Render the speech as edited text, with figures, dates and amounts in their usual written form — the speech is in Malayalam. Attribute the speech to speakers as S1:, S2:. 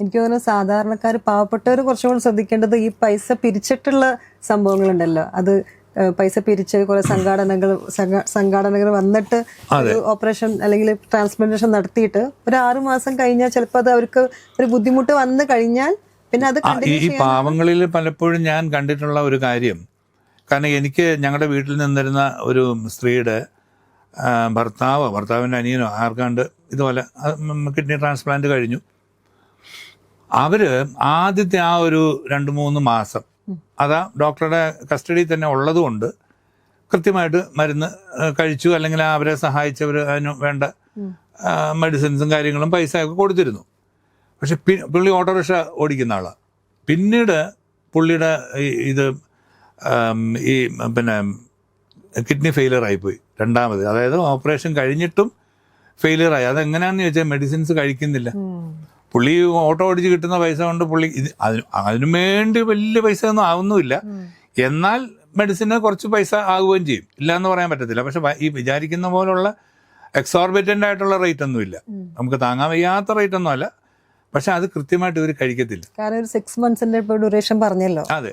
S1: എനിക്ക് തോന്നുന്നു സാധാരണക്കാർ പാവപ്പെട്ടവർ കുറച്ചും കൂടി ശ്രദ്ധിക്കേണ്ടത് ഈ പൈസ പിരിച്ചിട്ടുള്ള സംഭവങ്ങളുണ്ടല്ലോ. അത് പൈസ പിരിച്ച് കുറെ സംഘാടനകൾ വന്നിട്ട് ഒരു ഓപ്പറേഷൻ അല്ലെങ്കിൽ ട്രാൻസ്പ്ലാന്റേഷൻ നടത്തിയിട്ട് ഒരു 6 മാസം കഴിഞ്ഞാൽ ചിലപ്പോൾ അത് അവർക്ക് ഒരു ബുദ്ധിമുട്ട് വന്നു കഴിഞ്ഞാൽ പിന്നെ അത്
S2: ഈ പാവങ്ങളിൽ പലപ്പോഴും ഞാൻ കണ്ടിട്ടുള്ള ഒരു കാര്യം, കാരണം എനിക്ക് ഞങ്ങളുടെ വീട്ടിൽ നിന്നിരുന്ന ഒരു സ്ത്രീയുടെ ഭർത്താവിൻ്റെ അനിയനോ ആർക്കാണ്ട് ഇതുപോലെ കിഡ്നി ട്രാൻസ്പ്ലാന്റ് കഴിഞ്ഞു. അവര് ആദ്യത്തെ ആ ഒരു 2-3 മാസം അതാ ഡോക്ടറുടെ കസ്റ്റഡിയിൽ തന്നെ ഉള്ളതുകൊണ്ട് കൃത്യമായിട്ട് മരുന്ന് കഴിച്ചു, അല്ലെങ്കിൽ അവരെ സഹായിച്ചവർ അതിന് വേണ്ട മെഡിസിൻസും കാര്യങ്ങളും പൈസ ഒക്കെ കൊടുത്തിരുന്നു. പക്ഷെ പുള്ളി ഓട്ടോറിക്ഷ ഓടിക്കുന്ന ആളാണ്. പിന്നീട് പുള്ളിയുടെ ഇത് ഈ പിന്നെ കിഡ്നി ഫെയിലിയർ ആയിപ്പോയി രണ്ടാമത്. അതായത് ഓപ്പറേഷൻ കഴിഞ്ഞിട്ടും ഫെയിലിയറായി. അതെങ്ങനെയാണെന്ന് ചോദിച്ചാൽ മെഡിസിൻസ് കഴിക്കുന്നില്ല. പുള്ളി ഓട്ടോ ഓടിച്ച് കിട്ടുന്ന പൈസ കൊണ്ട് പുള്ളി അതിനു വേണ്ടി വലിയ പൈസ ഒന്നും ആവുന്നുമില്ല. എന്നാൽ മെഡിസിന് കുറച്ച് പൈസ ആകുകയും ചെയ്യും, ഇല്ല എന്ന് പറയാൻ പറ്റത്തില്ല. പക്ഷെ ഈ വിചാരിക്കുന്ന പോലുള്ള എക്സോർബിറ്റൻ്റ് ആയിട്ടുള്ള റേറ്റ് ഒന്നുമില്ല, നമുക്ക് താങ്ങാൻ വയ്യാത്ത റേറ്റ് ഒന്നും അല്ല. പക്ഷെ അത് കൃത്യമായിട്ട് ഇവർ കഴിക്കത്തില്ല.
S1: കാരണം ഒരു 6 months ഡ്യൂറേഷൻ പറഞ്ഞല്ലോ.
S2: അതെ.